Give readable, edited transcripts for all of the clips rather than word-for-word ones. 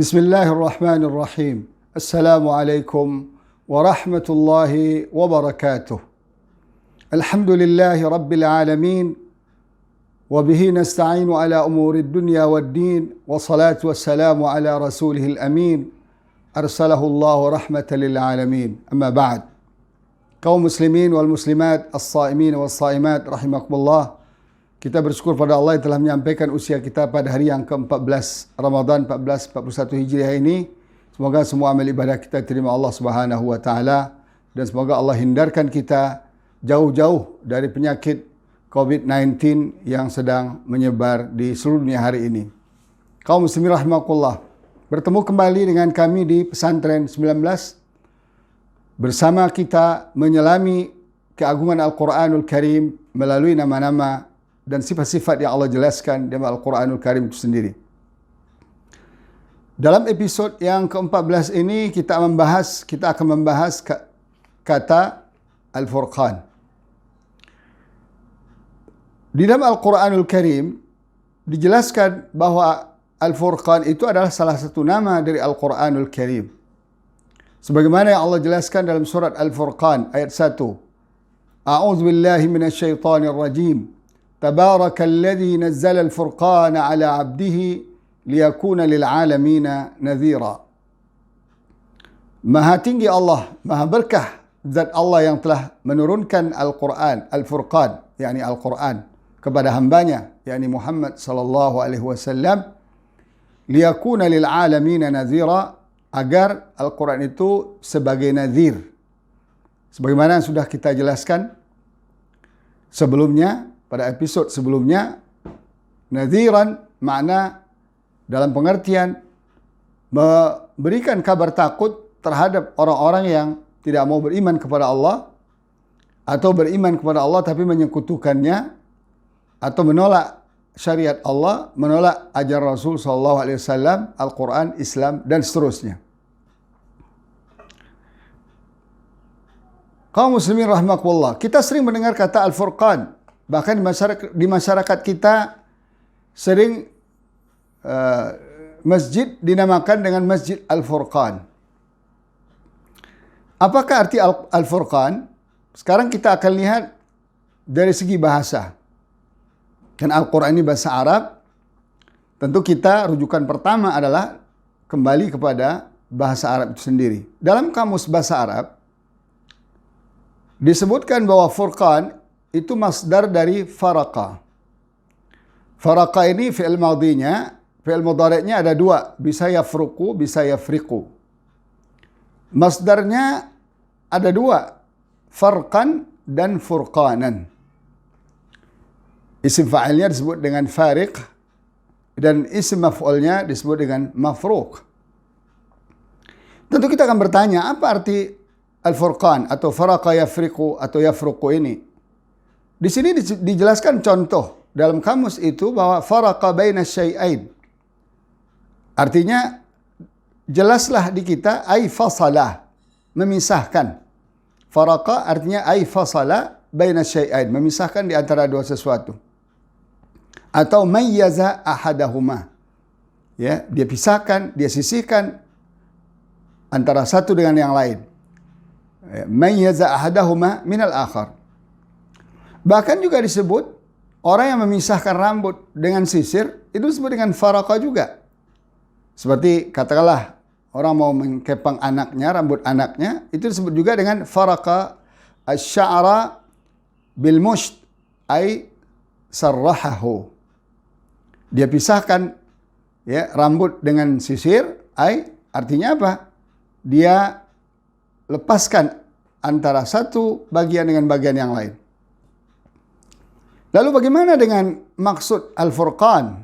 Bismillahirrahmanirrahim. Assalamualaikum warahmatullahi wabarakatuh. Alhamdulillahi rabbil alamin. Wabihi nasta'inu ala umuri dunya wad din. Wassalatu wassalamu ala rasulihil amin. Arsalahu Allahu rahmatan lil alamin. Amma ba'd. Kaum muslimin wal muslimat, as-saimin was saimat rahimakumullah. Kita bersyukur pada Allah yang telah menyampaikan usia kita pada hari yang ke-14 Ramadan 1441 Hijriah ini. Semoga semua amal ibadah kita terima Allah Subhanahu wa taala dan semoga Allah hindarkan kita jauh-jauh dari penyakit COVID-19 yang sedang menyebar di seluruh dunia hari ini. Kaum muslimin rahimakumullah, bertemu kembali dengan kami di Pesantren 19 bersama kita menyelami keagungan Al-Quranul Karim melalui nama-nama dan sifat-sifat yang Allah jelaskan dalam Al-Quranul Karim itu sendiri. Dalam episod yang ke-14 ini kita akan membahas kata Al-Furqan. Di dalam Al-Quranul Karim dijelaskan bahwa Al-Furqan itu adalah salah satu nama dari Al-Quranul Karim. Sebagaimana yang Allah jelaskan dalam surat Al-Furqan ayat 1. A'udzu billahi minasyaitonir rajim. Tabarakalladzi nazzala al-furqana 'ala 'abdihi liyakuna lil 'alamina nadhira. Maha tinggi Allah, maha berkah zat Allah yang telah menurunkan Al-Quran, Al-Furqan, yakni Al-Quran kepada hambanya, yakni Muhammad sallallahu alaihi wasallam, liyakuna lil 'alamina nadhira, agar Al-Quran itu sebagai nadhir. Sebagaimana yang sudah kita jelaskan sebelumnya, pada episod sebelumnya, nadhiran makna dalam pengertian memberikan kabar takut terhadap orang-orang yang tidak mau beriman kepada Allah atau beriman kepada Allah tapi menyekutukannya atau menolak syariat Allah, menolak ajaran Rasul SAW, Al-Quran, Islam, dan seterusnya. Kaum muslimin rahimakumullah, kita sering mendengar kata Al-Furqan. Bahkan di masyarakat kita sering masjid dinamakan dengan Masjid Al-Furqan. Apakah arti Al-Furqan? Sekarang kita akan lihat dari segi bahasa. Dan Al-Quran ini bahasa Arab. Tentu kita rujukan pertama adalah kembali kepada bahasa Arab itu sendiri. Dalam kamus bahasa Arab disebutkan bahwa Furqan itu masdar dari faraqa. Faraqa ini fi'il madhinya, fi'il mudhari'nya ada dua, bisa yafruqu, bisa yafriqu. Masdarnya ada dua, farqan dan furqanan. Isim fa'ilnya disebut dengan fariq dan isim maf'ulnya disebut dengan mafruq. Tentu kita akan bertanya, apa arti al-furqan atau faraqa yafriqu atau yafruqu ini? Di sini dijelaskan contoh dalam kamus itu bahwa faraqa baina syai'ain. Artinya jelaslah di kita ai fasalah, memisahkan. Faraqa artinya ai fasala baina syai'ain, memisahkan di antara dua sesuatu. Atau mayyaza ahadahuma. Ya, dia pisahkan, dia sisihkan antara satu dengan yang lain. Mayyaza ahadahuma minal akhar. Bahkan juga disebut orang yang memisahkan rambut dengan sisir itu disebut dengan faraqa juga. Seperti katakanlah orang mau mengkepang anaknya, rambut anaknya, itu disebut juga dengan faraqa asy-sya'ra bil musht ay sarrahahu. Dia pisahkan ya rambut dengan sisir, ay artinya apa? Dia lepaskan antara satu bagian dengan bagian yang lain. Lalu bagaimana dengan maksud Al-Furqan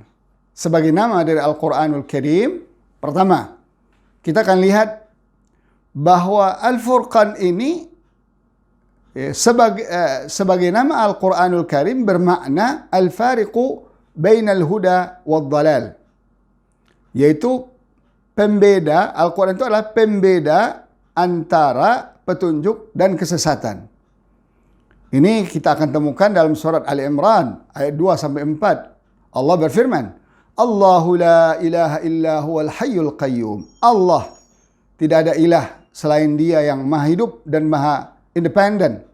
sebagai nama dari Al-Quranul Karim? Pertama, kita akan lihat bahwa Al-Furqan ini sebagai nama Al-Quranul Karim bermakna Al-Fariqu bainal huda wad dalal. Yaitu pembeda, Al-Quran itu adalah pembeda antara petunjuk dan kesesatan. Ini kita akan temukan dalam surat Ali Imran ayat 2 sampai 4. Allah berfirman, Allahu la ilaha illa huwal hayyul qayyum. Allah, tidak ada ilah selain Dia yang maha hidup dan maha independen.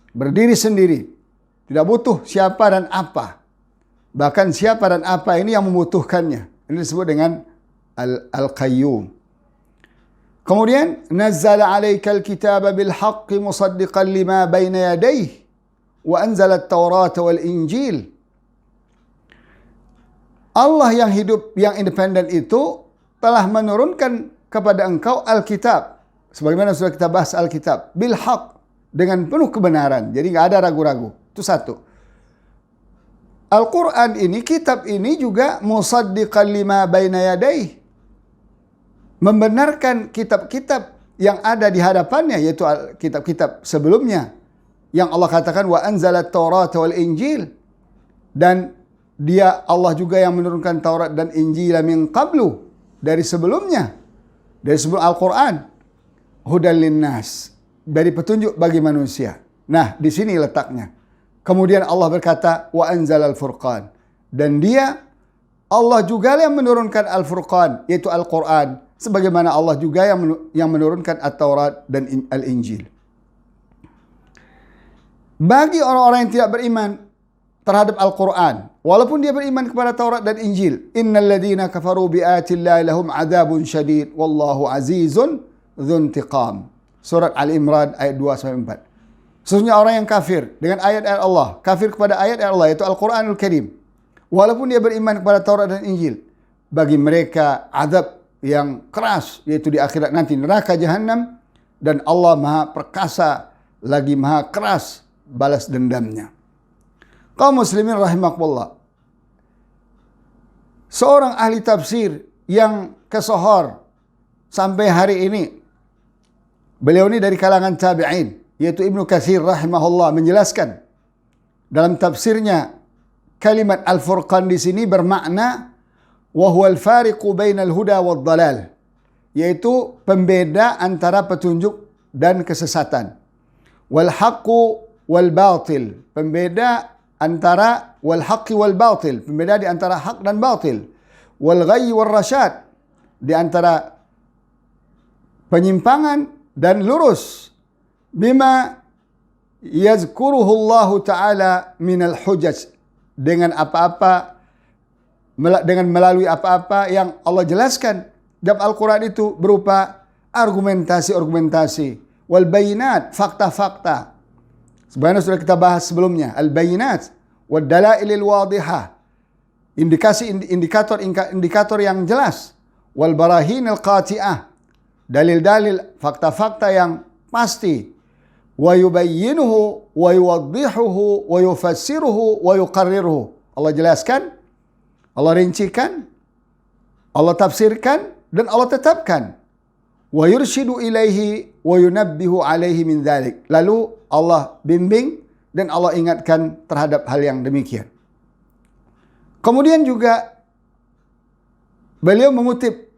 Berdiri sendiri. Tidak butuh siapa dan apa. Bahkan siapa dan apa ini yang membutuhkannya. Ini disebut dengan Al-Qayyum. Kemudian, nazzala 'alaikal kitaba bil haqqi musaddiqan lima baina yadayhi wa anzala at-taurata wal injil. Allah yang hidup, yang independen itu telah menurunkan kepada engkau Alkitab. Sebagaimana sudah kita bahas Alkitab. Bil haq, dengan penuh kebenaran. Jadi nggak ada ragu-ragu. Itu satu. Al-Quran ini, kitab ini juga musaddiqan lima baina yadayhi. Membenarkan kitab-kitab yang ada di hadapannya, yaitu kitab-kitab sebelumnya. Yang Allah katakan, wa anzala at-taurata wal injil. Dan Dia, Allah juga yang menurunkan Taurat dan Injil min qablu, dari sebelumnya, dari sebelum Al-Quran. Hudal linnas, dari petunjuk bagi manusia. Nah, di sini letaknya. Kemudian Allah berkata, wa anzalal furqan. Dan Dia, Allah juga yang menurunkan Al-Furqan, yaitu Al-Quran. Sebagaimana Allah juga yang menurunkan At-Taurat dan Al-Injil. Bagi orang-orang yang tidak beriman terhadap Al-Quran, walaupun dia beriman kepada Taurat dan Injil, innal ladzina kafaru bi ayatillahi lahum adzabun syadid wallahu azizun dzuntiqam. Surat Al-Imran ayat 2-4. Sesungguhnya orang yang kafir dengan ayat-ayat Allah, kafir kepada ayat-ayat Allah, yaitu Al-Quranul Karim, walaupun dia beriman kepada Taurat dan Injil, bagi mereka azab yang keras, yaitu di akhirat nanti neraka jahanam, dan Allah maha perkasa lagi maha keras balas dendamnya. Kaum muslimin rahimakumullah. Seorang ahli tafsir yang kesohor sampai hari ini, beliau ini dari kalangan tabi'in, yaitu Ibnu Katsir rahimahullah, menjelaskan dalam tafsirnya kalimat Al-Furqan di sini bermakna wa huwal fariqu bainal huda wad dhalal, yaitu pembeda antara petunjuk dan kesesatan. Wal haqqu wal batil, pembeda antara wal haqqi wal batil, pembeda di antara hak dan batil. Wal ghayyi wal rasyad, di antara penyimpangan dan lurus. Bima yazkuruhu Allah Ta'ala minal hujaj, dengan apa-apa, dengan melalui apa-apa yang Allah jelaskan dalam Al-Quran itu berupa argumentasi-argumentasi. Wal bayinat, fakta-fakta. Sebenarnya sudah kita bahas sebelumnya. Al-bayinat wad dalailil wadihah, indikator yang jelas. Wal barahinil qati'ah, dalil-dalil, fakta-fakta yang pasti. Wa yubayyinuhu wa yuwaddihuhu wa yufassiruhu wa yuqarriruhu. Allah jelaskan, Allah rincikan, Allah tafsirkan, dan Allah tetapkan. Wa yurshidu ilaihi wa yunabbihu alaihi min dzalik. Lalu Allah bimbing dan Allah ingatkan terhadap hal yang demikian. Kemudian juga beliau mengutip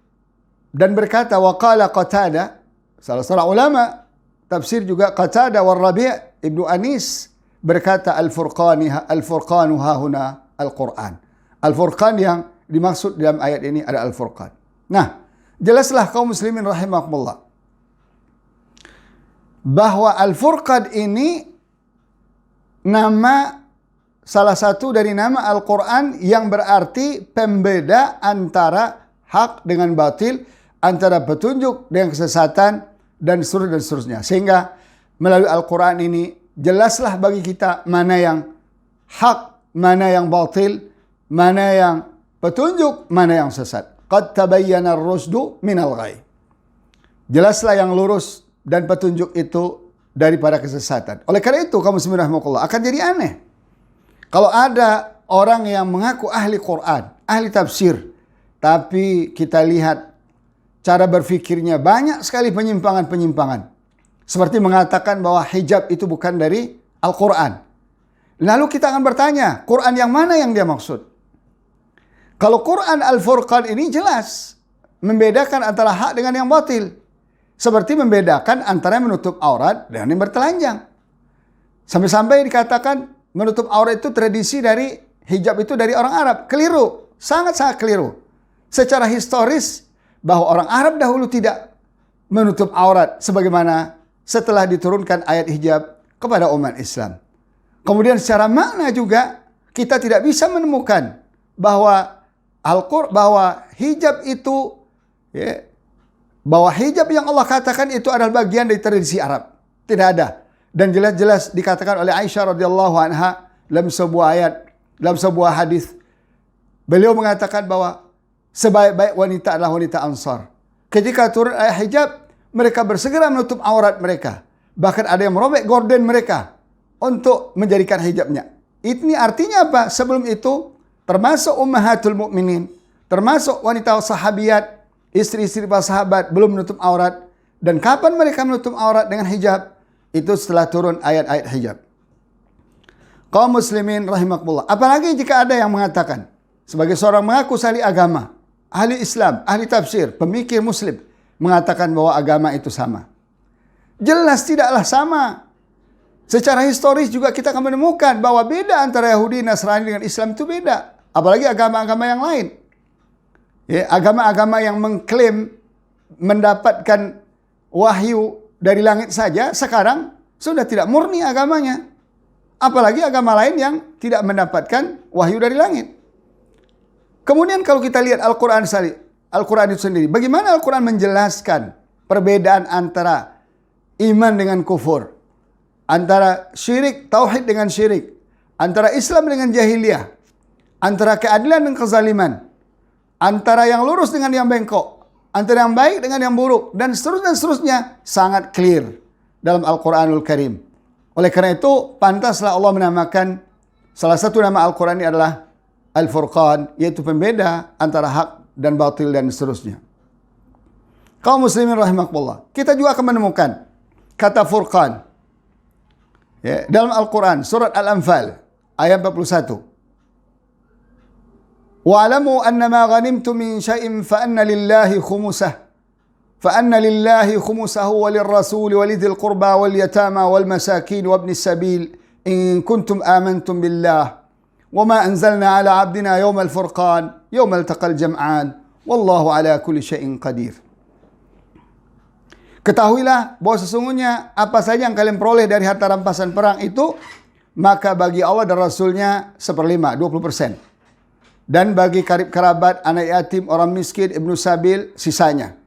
dan berkata, wa qala Qatadah, salah seorang ulama tafsir juga, Qatadah wa Rabi' Ibnu Anis berkata, al-furqanu hahuna al-Quran. Al-Furqan yang dimaksud dalam ayat ini ada Al-Furqan. Nah, jelaslah kaum muslimin rahimakumullah bahwa Al-Furqan ini nama, salah satu dari nama Al-Quran yang berarti pembeda antara hak dengan batil, antara petunjuk dengan kesesatan, dan seterusnya. Sehingga melalui Al-Quran ini jelaslah bagi kita mana yang hak, mana yang batil, mana yang petunjuk, mana yang sesat. Qad tabayyana ar-rusdu minal ghayy. Jelaslah yang lurus dan petunjuk itu daripada kesesatan. Oleh karena itu, kaum muslimin rahimakumullah, akan jadi aneh kalau ada orang yang mengaku ahli Quran, ahli tafsir, tapi kita lihat cara berfikirnya banyak sekali penyimpangan-penyimpangan. Seperti mengatakan bahwa hijab itu bukan dari Al-Quran. Lalu kita akan bertanya, Quran yang mana yang dia maksud? Kalau Quran Al-Furqan ini jelas membedakan antara hak dengan yang batil. Seperti membedakan antara yang menutup aurat dengan yang bertelanjang. Sampai-sampai dikatakan menutup aurat itu tradisi dari hijab itu dari orang Arab. Keliru. sangat-sangat keliru. Secara historis, bahwa orang Arab dahulu tidak menutup aurat sebagaimana setelah diturunkan ayat hijab kepada umat Islam. Kemudian secara makna juga kita tidak bisa menemukan bahwa bahwa hijab itu bahwa hijab yang Allah katakan itu adalah bagian dari tradisi Arab. Tidak ada. Dan jelas-jelas dikatakan oleh Aisyah radhiyallahu anha dalam sebuah ayat, dalam sebuah hadis, beliau mengatakan bahwa sebaik-baik wanita adalah wanita Ansar. Ketika turun ayat hijab, mereka bersegera menutup aurat mereka. Bahkan ada yang merobek gorden mereka untuk menjadikan hijabnya. Ini artinya apa? Sebelum itu, termasuk ummahatul mukminin, termasuk wanita sahabiyat, istri-istri para sahabat belum menutup aurat. Dan kapan mereka menutup aurat dengan hijab? Itu setelah turun ayat-ayat hijab. Kaum muslimin rahimakumullah. Apalagi jika ada yang mengatakan, sebagai seorang mengaku ahli agama, ahli Islam, ahli tafsir, pemikir muslim, mengatakan bahwa agama itu sama. Jelas tidaklah sama. Secara historis juga kita akan menemukan bahwa beda antara Yahudi, Nasrani dengan Islam itu beda. Apalagi agama-agama yang lain. Agama-agama yang mengklaim mendapatkan wahyu dari langit saja, sekarang sudah tidak murni agamanya. Apalagi agama lain yang tidak mendapatkan wahyu dari langit. Kemudian kalau kita lihat Al-Quran itu sendiri, bagaimana Al-Quran menjelaskan perbedaan antara iman dengan kufur, antara syirik, tauhid dengan syirik, antara Islam dengan jahiliyah, antara keadilan dan kezaliman, antara yang lurus dengan yang bengkok, antara yang baik dengan yang buruk, dan seterusnya sangat clear dalam Al-Quranul Karim. Oleh karena itu, pantaslah Allah menamakan salah satu nama Al-Quran ini adalah Al-Furqan, yaitu pembeda antara hak dan batil dan seterusnya. Kaum muslimin rahimakumullah, kita juga akan menemukan kata Furqan dalam Al-Quran, surat Al-Anfal, ayat 41. وَاعْلَمُوا أَنَّمَا غَنِمْتُم مِّن شَيْءٍ فَأَنَّ لِلَّهِ خُمُسَهُ وَلِلرَّسُولِ وَلِذِي الْقُرْبَى وَالْيَتَامَى وَالْمَسَاكِينِ وَابْنِ السَّبِيلِ إِن كُنتُمْ آمَنتُم بِاللَّهِ وَمَا أَنزَلْنَا عَلَى عَبْدِنَا يَوْمَ الْفُرْقَانِ يَوْمَ الْتَقَى الْجَمْعَانِ وَاللَّهُ عَلَى كُلِّ شَيْءٍ قَدِيرٌ. Ketahuilah bahwa sesungguhnya apa saja yang kalian peroleh dari harta rampasan perang itu, maka bagi Allah dan Rasulnya 1/5, 20%. Dan bagi karib kerabat, anak yatim, orang miskin, ibnu sabil, sisanya.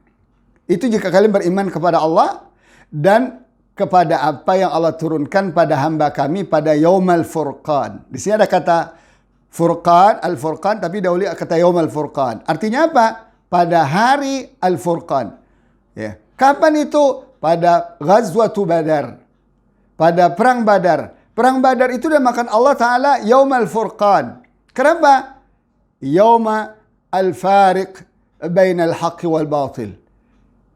Itu jika kalian beriman kepada Allah dan kepada apa yang Allah turunkan pada hamba kami pada Yaumal Furqan. Di sini ada kata Furqan, Al-Furqan, tapi dahulu kata Yaumal Furqan. Artinya apa? Pada hari Al-Furqan. Ya. Kapan itu? Pada Ghazwatu Badar. Pada Perang Badar. Perang Badar itu dinamakan Allah Ta'ala Yaumal Furqan. Kenapa? Yauma al-fariq bainal haqqi wal batil.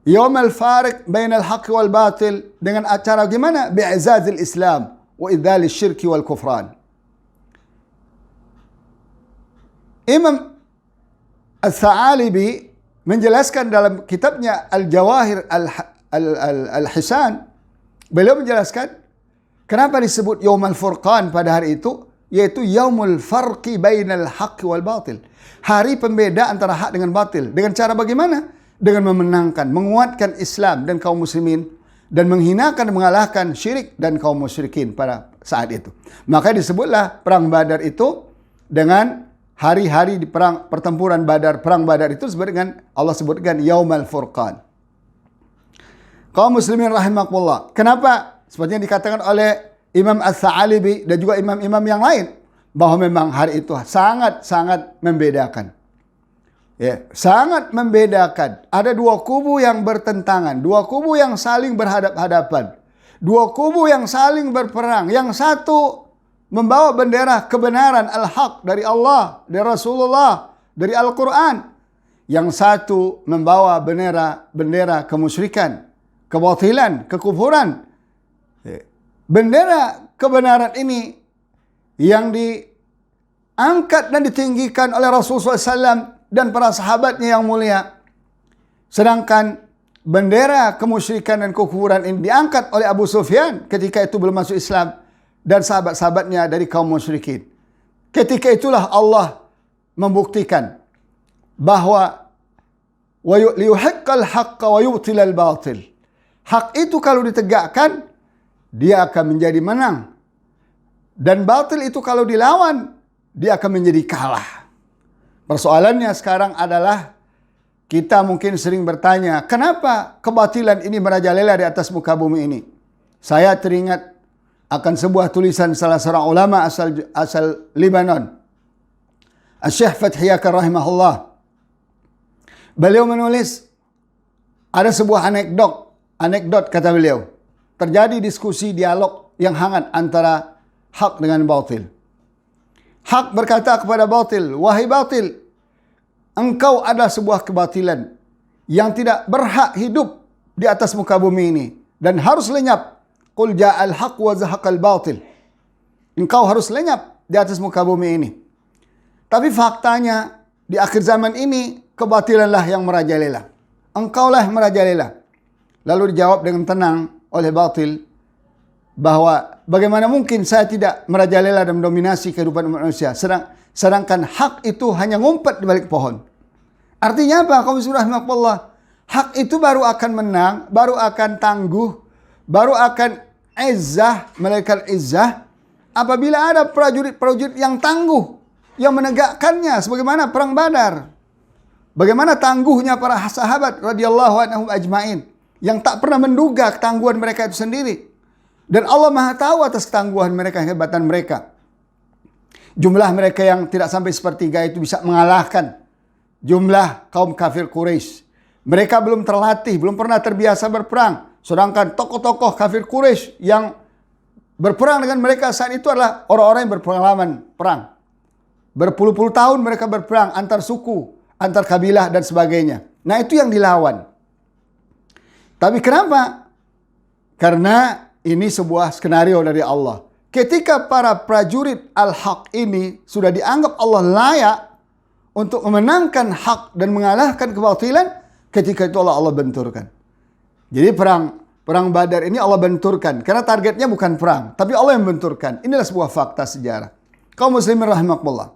Yaum al-fariq bainal haqqi wal batil, dengan acara gimana? Bi'izazil Islam wa idzalil syirki wal kufran. Imam Al-Tha'alibi menjelaskan dalam kitabnya Al-Jawahir Al-Hisan, beliau menjelaskan kenapa disebut Yaum al-Furqan pada hari itu, yaitu yaumul farqi bainal haqqi wal batil. Hari pembeda antara hak dengan batil. Dengan cara bagaimana? Dengan memenangkan, menguatkan Islam dan kaum muslimin, dan menghinakan dan mengalahkan syirik dan kaum musyrikin pada saat itu. Maka disebutlah perang Badar itu dengan hari-hari di pertempuran Badar. Perang Badar itu disebut dengan Allah sebutkan Yaumal Furqan. Kaum muslimin rahimakumullah. Kenapa? Seperti yang dikatakan oleh Imam Al-Tha'alibi dan juga imam-imam yang lain, bahwa memang hari itu sangat-sangat membedakan. Ya, sangat membedakan. Ada dua kubu yang bertentangan, dua kubu yang saling berhadap-hadapan, dua kubu yang saling berperang. Yang satu membawa bendera kebenaran al-haq dari Allah, dari Rasulullah, dari Al-Quran. Yang satu membawa bendera kemusyrikan, kebatilan, kekufuran. Bendera kebenaran ini yang diangkat dan ditinggikan oleh Rasulullah SAW dan para sahabatnya yang mulia. Sedangkan bendera kemusyrikan dan kekufuran ini diangkat oleh Abu Sufyan ketika itu belum masuk Islam dan sahabat-sahabatnya dari kaum musyrikin. Ketika itulah Allah membuktikan bahwa liyuhiqqal haqqa wa yubtilal batil. Hak itu kalau ditegakkan, dia akan menjadi menang. Dan batil itu kalau dilawan, dia akan menjadi kalah. Persoalannya sekarang adalah, kita mungkin sering bertanya, kenapa kebatilan ini merajalela di atas muka bumi ini? Saya teringat akan sebuah tulisan salah seorang ulama asal Lebanon, Syekh Fathi Yakar rahimahullah. Beliau menulis, ada sebuah anekdot kata beliau, terjadi diskusi dialog yang hangat antara hak dengan batil. Hak berkata kepada batil, wahai batil, engkau adalah sebuah kebatilan yang tidak berhak hidup di atas muka bumi ini dan harus lenyap. Qul ja'al haq wa zahaqal batil. Engkau harus lenyap di atas muka bumi ini. Tapi faktanya di akhir zaman ini kebatilanlah yang merajalela. Engkaulah yang merajalela. Lalu dijawab dengan tenang oleh batil bahwa bagaimana mungkin saya tidak merajalela dan mendominasi kehidupan manusia, sedangkan hak itu hanya ngumpet di balik pohon. Artinya apa? Kaum muslimin rahimakumullah, hak itu baru akan menang, baru akan tangguh, baru akan izzah, malaikat izzah, apabila ada prajurit-prajurit yang tangguh, yang menegakkannya, sebagaimana perang Badar. Bagaimana tangguhnya para sahabat radhiyallahu anhum ajmain, yang tak pernah menduga ketangguhan mereka itu sendiri. Dan Allah Maha tahu atas ketangguhan mereka, kehebatan mereka. Jumlah mereka yang tidak sampai sepertiga itu bisa mengalahkan jumlah kaum kafir Quraisy. Mereka belum terlatih, belum pernah terbiasa berperang. Sedangkan tokoh-tokoh kafir Quraisy yang berperang dengan mereka saat itu adalah orang-orang yang berpengalaman perang. Berpuluh-puluh tahun mereka berperang antar suku, antar kabilah dan sebagainya. Nah, itu yang dilawan. Tapi kenapa? Karena ini sebuah skenario dari Allah. Ketika para prajurit al-haq ini sudah dianggap Allah layak untuk memenangkan hak dan mengalahkan kebatilan, ketika itu Allah benturkan. Jadi perang Badar ini Allah benturkan. Karena targetnya bukan perang, tapi Allah yang benturkan. Inilah sebuah fakta sejarah. Kaum muslimin rahimakumullah.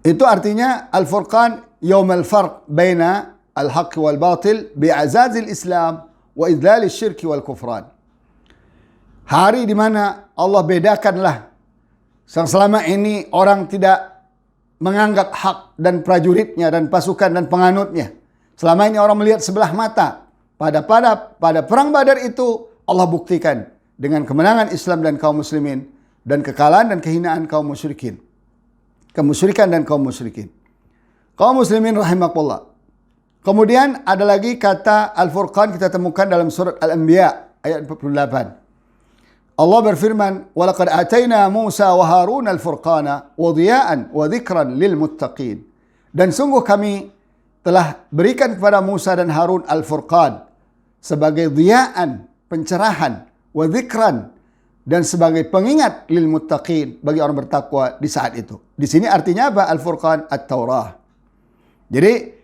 Itu artinya Al-Furqan, Yawmal Farq baina al-haq wal batil bi'azazil Islam wa idlal syirki wal kufran. Hari di mana Allah bedakanlah, selama ini orang tidak menganggap hak dan prajuritnya dan pasukan dan penganutnya. Selama ini orang melihat sebelah mata. Pada perang Badar itu Allah buktikan dengan kemenangan Islam dan kaum muslimin dan kekalahan dan kehinaan kaum musyrikin. Kemusyrikan dan kaum musyrikin. Kaum muslimin rahimakumullah. Kemudian ada lagi kata Al-Furqan kita temukan dalam surat Al-Anbiya ayat 48. Allah berfirman, "Walaqad atayna Musa wa Harun al-furqana wa dhiya'an wa dzikran lil muttaqin." Dan sungguh kami telah berikan kepada Musa dan Harun al-Furqan sebagai dhiya'an, pencerahan, wa dzikran, dan sebagai pengingat lil muttaqin, bagi orang bertakwa di saat itu. Di sini artinya apa? Al-Furqan At-Taurah. Jadi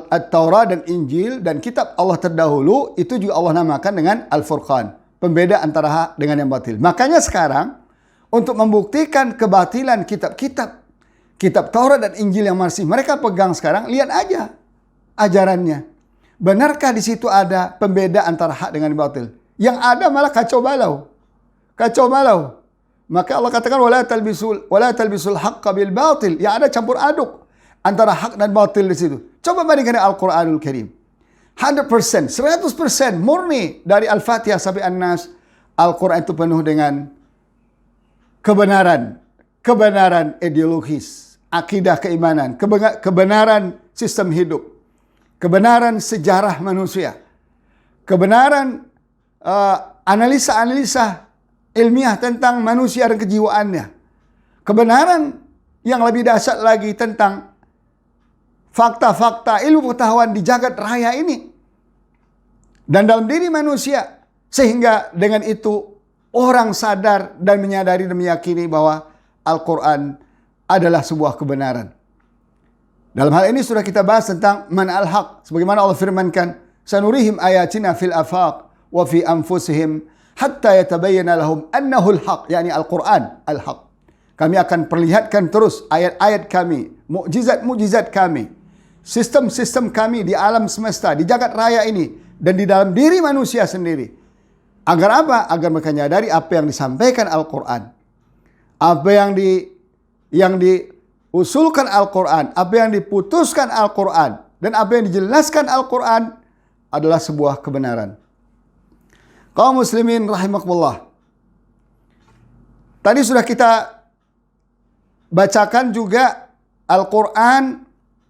At-Taurah dan Injil dan kitab Allah terdahulu itu juga Allah namakan dengan Al-Furqan, pembeda antara hak dengan yang batil. Makanya sekarang untuk membuktikan kebatilan kitab Taurat dan Injil yang masih mereka pegang sekarang, lihat aja ajarannya. Benarkah di situ ada pembeda antara hak dengan batil? Yang ada malah kacau balau. Kacau balau. Maka Allah katakan wala talbisul haqqa bil batil. Yang ada campur aduk antara hak dan batil di situ. Coba bandingkan dengan Al-Qur'anul Karim. 100%, 100% murni dari Al-Fatihah sampai An-Nas. Al-Quran itu penuh dengan kebenaran ideologis, akidah keimanan, kebenaran sistem hidup, kebenaran sejarah manusia, kebenaran analisa-analisa ilmiah tentang manusia dan kejiwaannya, kebenaran yang lebih dahsyat lagi tentang fakta-fakta ilmu pengetahuan di jagat raya ini dan dalam diri manusia, sehingga dengan itu orang sadar dan menyadari dan meyakini bahwa Al-Quran adalah sebuah kebenaran. Dalam hal ini sudah kita bahas tentang man al-haq, sebagaimana Allah firmankan, sanurihim ayatina fil afaq wa fi anfusihim hatta yatabayyana lahum annahu al-haq, yakni Al-Quran al-haq. Kami akan perlihatkan terus ayat-ayat kami, mukjizat-mukjizat kami, sistem-sistem kami di alam semesta, di jagat raya ini, dan di dalam diri manusia sendiri. Agar apa? Agar mereka menyadari apa yang disampaikan Al-Quran. Apa yang diusulkan Al-Quran, apa yang diputuskan Al-Quran, dan apa yang dijelaskan Al-Quran adalah sebuah kebenaran. Kaum muslimin rahimakumullah. Tadi sudah kita bacakan juga Al-Quran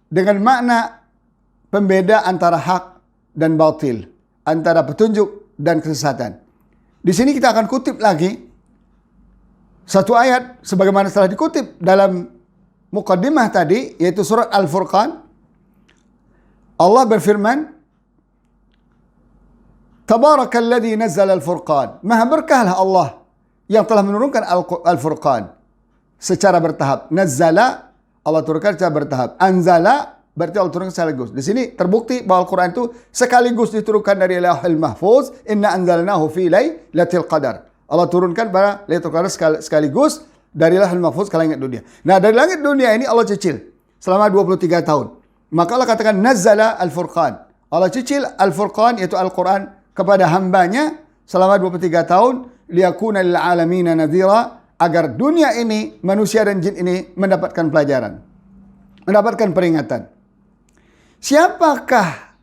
dengan makna pembeda antara hak dan batil, antara petunjuk dan kesesatan. Di sini kita akan kutip lagi satu ayat sebagaimana telah dikutip dalam muqaddimah tadi, yaitu surat Al-Furqan. Allah berfirman, Tabarakalladzi nazzala al-Furqan. Maha berkahlah Allah yang telah menurunkan Al-Furqan secara bertahap. Nazzala, Allah turunkan secara bertahap. Anzala, berarti Allah turunkan sekaligus. Di sini terbukti bahwa Al-Quran itu sekaligus diturunkan dari Lauhul Mahfuz. Inna anzalnahu fi lailatul qadar. Allah turunkan pada Lailatul Qadar sekaligus dari Lauhul Mahfuz ke langit dunia. Nah, dari langit dunia ini Allah cicil selama 23 tahun. Maka Allah katakan nazzala al-Furqan. Allah cicil Al-Furqan, yaitu Al-Quran, kepada hambanya selama 23 tahun, liyakuna lil alamina nadhira, agar dunia ini, manusia dan jin ini mendapatkan pelajaran, mendapatkan peringatan. Siapakah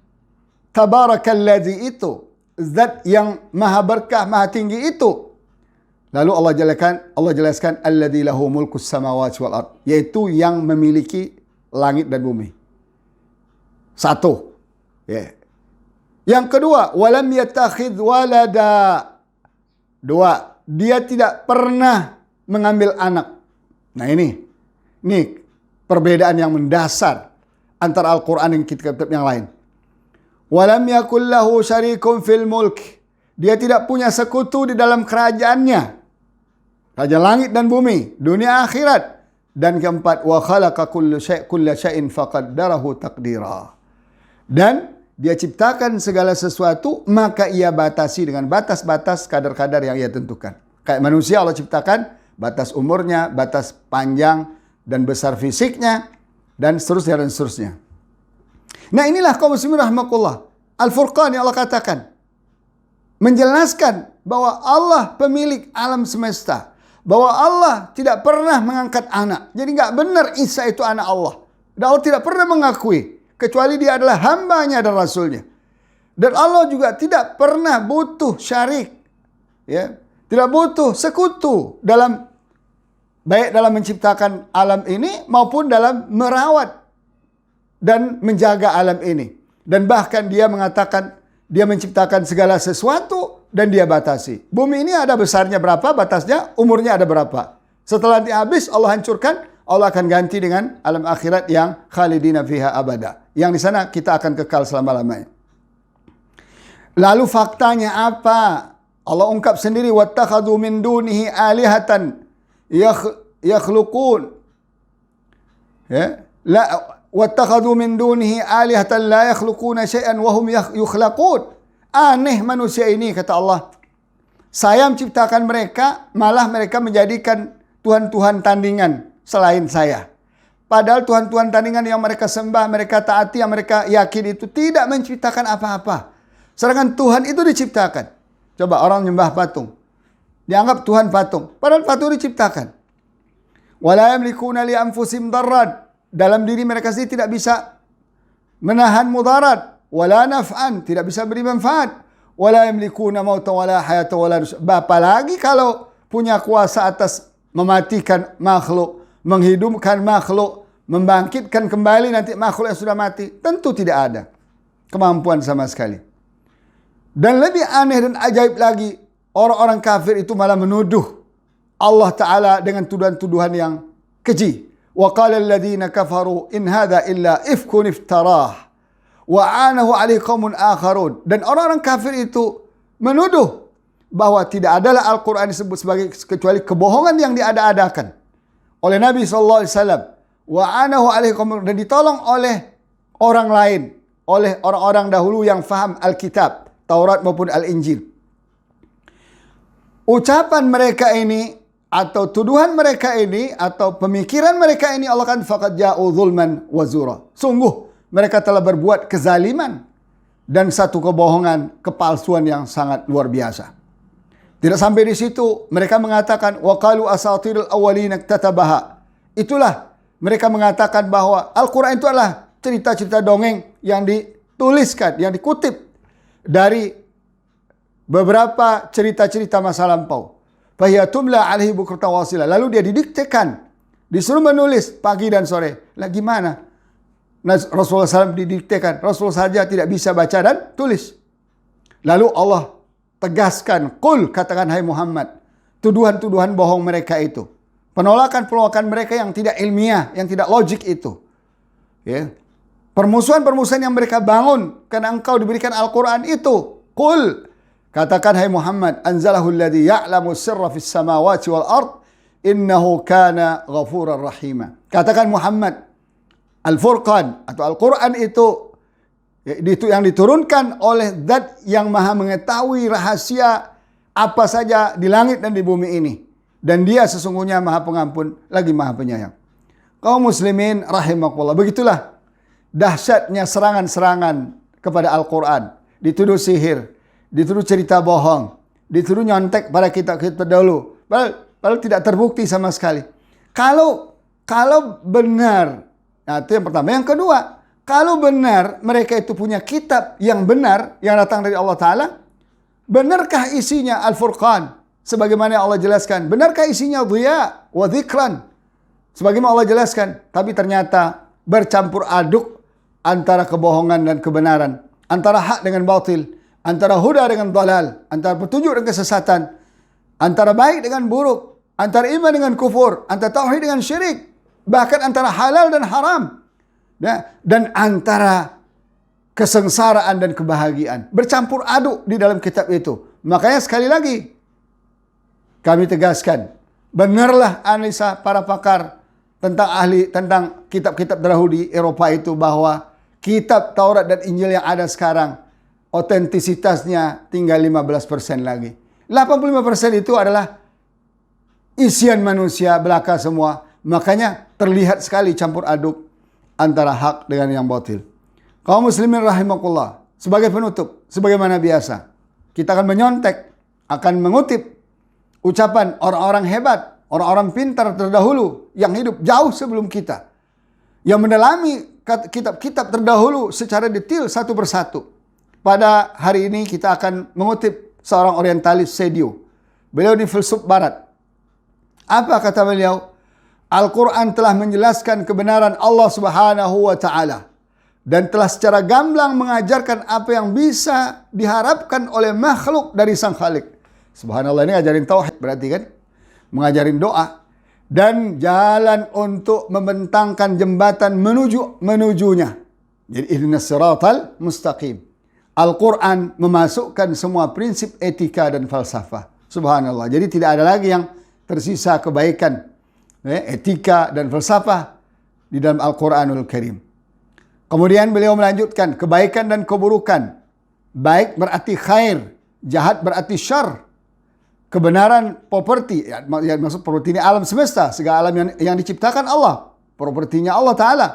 tabarakalladzi itu? Zat yang maha berkah, maha tinggi itu. Lalu Allah jelaskan alladzi lahu mulkus samawati wal ard, yaitu yang memiliki langit dan bumi. Satu. Yang kedua, walam yattakhidz walada. Dua, dia tidak pernah mengambil anak. Nah ini perbedaan yang mendasar antara Al-Quran dan kitab-kitab yang lain. Walam yakul lahu syarikun fil mulk. Dia tidak punya sekutu di dalam kerajaannya. Kerajaan langit dan bumi, dunia akhirat. Dan keempat, wa khalaqa kulla syai'in faqaddarahu taqdira. Dan dia ciptakan segala sesuatu, maka ia batasi dengan batas-batas kadar-kadar yang ia tentukan. Kayak manusia Allah ciptakan batas umurnya, batas panjang dan besar fisiknya, dan seterusnya dan seterusnya. Nah inilah kaum muslimin rahimakumullah. Al-Furqan yang Allah katakan, menjelaskan bahwa Allah pemilik alam semesta. Bahwa Allah tidak pernah mengangkat anak. Jadi nggak benar Isa itu anak Allah. Dan Allah tidak pernah mengakui. Kecuali dia adalah hambanya dan rasulnya. Dan Allah juga tidak pernah butuh syarik. Ya, tidak butuh sekutu baik dalam menciptakan alam ini maupun dalam merawat dan menjaga alam ini. Dan bahkan dia mengatakan dia menciptakan segala sesuatu dan dia batasi. Bumi ini ada besarnya berapa, batasnya, umurnya ada berapa. Setelah habis Allah hancurkan, Allah akan ganti dengan alam akhirat yang khalidina fiha abada. Yang di sana kita akan kekal selama-lamanya. Lalu faktanya apa? Allah ungkap sendiri, wattakhadhu min dunihi alihatan yakhluqun. Ya, la wattakhadhu min dunihi alihatan la yakhluquna syai'an wa hum yukhlaqun. Aneh manusia ini, kata Allah. Saya menciptakan mereka, malah mereka menjadikan tuhan-tuhan tandingan selain saya. Padahal tuhan-tuhan tandingan yang mereka sembah, mereka taati, yang mereka yakin itu tidak menciptakan apa-apa. Sedangkan Tuhan itu diciptakan. Coba orang menyembah patung. Dianggap Tuhan patung. Padahal patung diciptakan. Wala yamlikuna li anfusihim darran. Dalam diri mereka sendiri tidak bisa menahan mudarat. Wala naf'an. Tidak bisa beri manfaat. Wala yamlikuna mautan wala hayatan wala nusyur. Apalagi kalau punya kuasa atas mematikan makhluk, menghidupkan makhluk, membangkitkan kembali nanti makhluk yang sudah mati. Tentu tidak ada kemampuan sama sekali. Dan lebih aneh dan ajaib lagi, orang-orang kafir itu malah menuduh Allah Ta'ala dengan tuduhan-tuduhan yang keji. Wa qala alladhina kafaru in hadha illa ifkun iftarah wa anahu alaihi qaumun akharun. Dan orang-orang kafir itu menuduh bahwa tidak adalah Al-Quran disebut sebagai kecuali kebohongan yang diada-adakan oleh Nabi SAW. Wa anahu alaihi qaumun, dan ditolong oleh orang lain, oleh orang-orang dahulu yang faham Alkitab, Taurat maupun Al-Injil. Ucapan mereka ini atau tuduhan mereka ini atau pemikiran mereka ini Allah kan faqad ja'u zulman wa zura. Sungguh mereka telah berbuat kezaliman dan satu kebohongan, kepalsuan yang sangat luar biasa. Tidak sampai di situ, mereka mengatakan wa qalu asatirul awwalin iktatabaha. Itulah mereka mengatakan bahwa Al-Qur'an itu adalah cerita-cerita dongeng yang dituliskan, yang dikutip dari beberapa cerita-cerita masa lampau. Fahiyatumla alaihi bukratan wasila. Lalu dia didiktekan, disuruh menulis pagi dan sore. Lah gimana? Rasulullah SAW didiktekan. Rasulullah saja tidak bisa baca dan tulis. Lalu Allah tegaskan, qul, katakan hai Muhammad, tuduhan-tuduhan bohong mereka itu. Penolakan-penolakan mereka yang tidak ilmiah, yang tidak logik itu. Ya. Permusuhan-permusuhan yang mereka bangun karena engkau diberikan Al-Quran itu. Qul, katakan hai Muhammad, anzalahu alladhi ya'lamu sirra fis samawati wal ard, innahu kana ghafurar rahima. Katakan Muhammad, Al-Furqan atau Al-Quran itu yang diturunkan oleh zat yang maha mengetahui rahasia apa saja di langit dan di bumi ini. Dan dia sesungguhnya maha pengampun lagi maha penyayang. Kaum muslimin rahimakumullah. Begitulah dahsyatnya serangan-serangan kepada Al-Quran. Dituduh sihir, dituduh cerita bohong, dituduh nyontek pada kitab-kitab terdahulu. Padahal tidak terbukti sama sekali. Kalau benar, nah itu yang pertama. Yang kedua, kalau benar mereka itu punya kitab yang benar, yang datang dari Allah Ta'ala, benarkah isinya Al-Furqan? Sebagaimana Allah jelaskan. Benarkah isinya dhiya wa dzikran? Sebagaimana Allah jelaskan. Tapi ternyata bercampur aduk antara kebohongan dan kebenaran. Antara hak dengan batil. Antara huda dengan dalal, antara petunjuk dan kesesatan, antara baik dengan buruk, antara iman dengan kufur, antara tauhid dengan syirik, bahkan antara halal dan haram, dan antara kesengsaraan dan kebahagiaan. Bercampur aduk di dalam kitab itu. Makanya sekali lagi, kami tegaskan, benarlah analisa para pakar tentang kitab-kitab terdahulu di Eropa itu bahwa kitab Taurat dan Injil yang ada sekarang otentisitasnya tinggal 15% lagi. 85% itu adalah isian manusia belaka semua. Makanya terlihat sekali campur aduk antara hak dengan yang batil. Kaum muslimin rahimakumullah. Sebagai penutup, sebagaimana biasa, kita akan menyontek, akan mengutip ucapan orang-orang hebat, orang-orang pintar terdahulu yang hidup jauh sebelum kita, yang mendalami kitab-kitab terdahulu secara detail satu persatu. Pada hari ini kita akan mengutip seorang orientalis Sediu. Beliau ini filsuf barat. Apa kata beliau? Al-Quran telah menjelaskan kebenaran Allah Subhanahu wa Ta'ala dan telah secara gamblang mengajarkan apa yang bisa diharapkan oleh makhluk dari Sang Khalik. Subhanallah, ini ngajarin tauhid berarti kan? Mengajarin doa dan jalan untuk membentangkan jembatan menujunya. Jadi ihdinas siratal mustaqim. Al-Quran memasukkan semua prinsip etika dan falsafah. Subhanallah. Jadi tidak ada lagi yang tersisa kebaikan, etika dan falsafah di dalam Al-Quranul Karim. Kemudian beliau melanjutkan, kebaikan dan keburukan. Baik berarti khair, jahat berarti syar. Kebenaran properti, maksud properti ini alam semesta, segala alam yang diciptakan Allah. Propertinya Allah Ta'ala.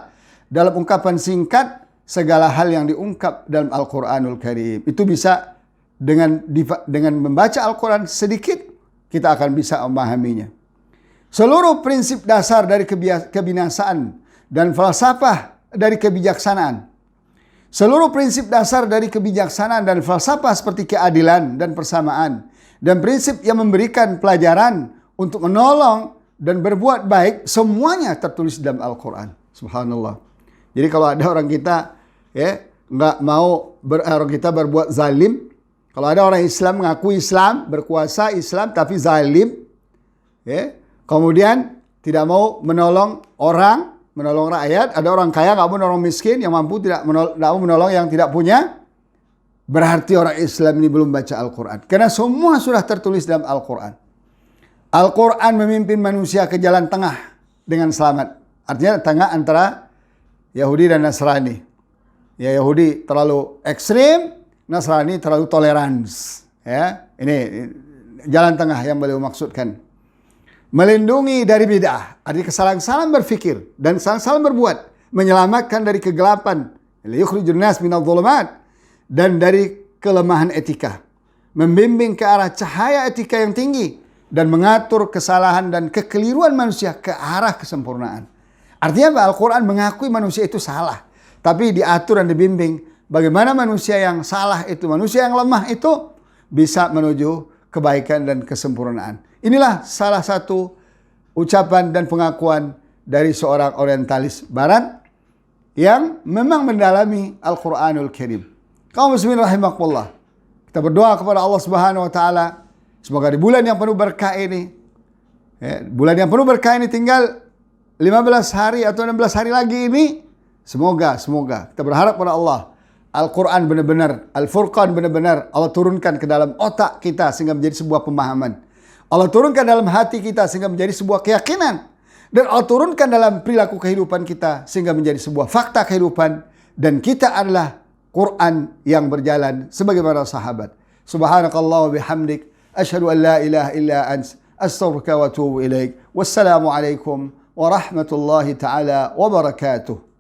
Dalam ungkapan singkat, segala hal yang diungkap dalam Al-Quranul Karim. Itu bisa dengan membaca Al-Quran sedikit, kita akan bisa memahaminya. Seluruh prinsip dasar dari kebinasaan dan falsafah dari kebijaksanaan. Seluruh prinsip dasar dari kebijaksanaan dan falsafah seperti keadilan dan persamaan. Dan prinsip yang memberikan pelajaran untuk menolong dan berbuat baik, semuanya tertulis dalam Al-Quran. Subhanallah. Jadi kalau ada orang kita nggak mau orang kita berbuat zalim, kalau ada orang Islam mengaku Islam, berkuasa Islam tapi zalim, kemudian tidak mau menolong orang, menolong rakyat, ada orang kaya nggak mau menolong miskin, yang mampu tidak mau menolong yang tidak punya, berarti orang Islam ini belum baca Al-Quran. Karena semua sudah tertulis dalam Al-Quran. Al-Quran memimpin manusia ke jalan tengah dengan selamat. Artinya tengah antara Yahudi dan Nasrani. Ya, Yahudi terlalu ekstrim, Nasrani terlalu tolerans. Ya, ini jalan tengah yang beliau maksudkan. melindungi dari bid'ah, artinya kesalahan-kesalahan berfikir dan kesalahan-kesalahan berbuat, menyelamatkan dari kegelapan, yukhrijun nas minadh dhulumat, dan dari kelemahan etika, membimbing ke arah cahaya etika yang tinggi dan mengatur kesalahan dan kekeliruan manusia ke arah kesempurnaan. Artinya Al-Quran mengakui manusia itu salah, tapi diatur dan dibimbing bagaimana manusia yang salah itu, manusia yang lemah itu bisa menuju kebaikan dan kesempurnaan. Inilah salah satu ucapan dan pengakuan dari seorang orientalis barat yang memang mendalami Al-Quranul Karim. Kaum muslimin rahimakumullah, kita berdoa kepada Allah Subhanahu wa taala semoga di bulan yang penuh berkah ini, bulan yang penuh berkah ini tinggal 15 hari atau 16 hari lagi ini, semoga kita berharap pada Allah, Al-Quran benar-benar, Al-Furqan benar-benar Allah turunkan ke dalam otak kita sehingga menjadi sebuah pemahaman. Allah turunkan dalam hati kita sehingga menjadi sebuah keyakinan. Dan Allah turunkan dalam perilaku kehidupan kita sehingga menjadi sebuah fakta kehidupan. Dan kita adalah Quran yang berjalan sebagaimana sahabat. Subhanakallah wa bihamdik. Asyhadu an la ilaha illa ants. Astaghfiruka wa atubu ilaik. Wassalamualaikum warahmatullahi ta'ala wabarakatuh.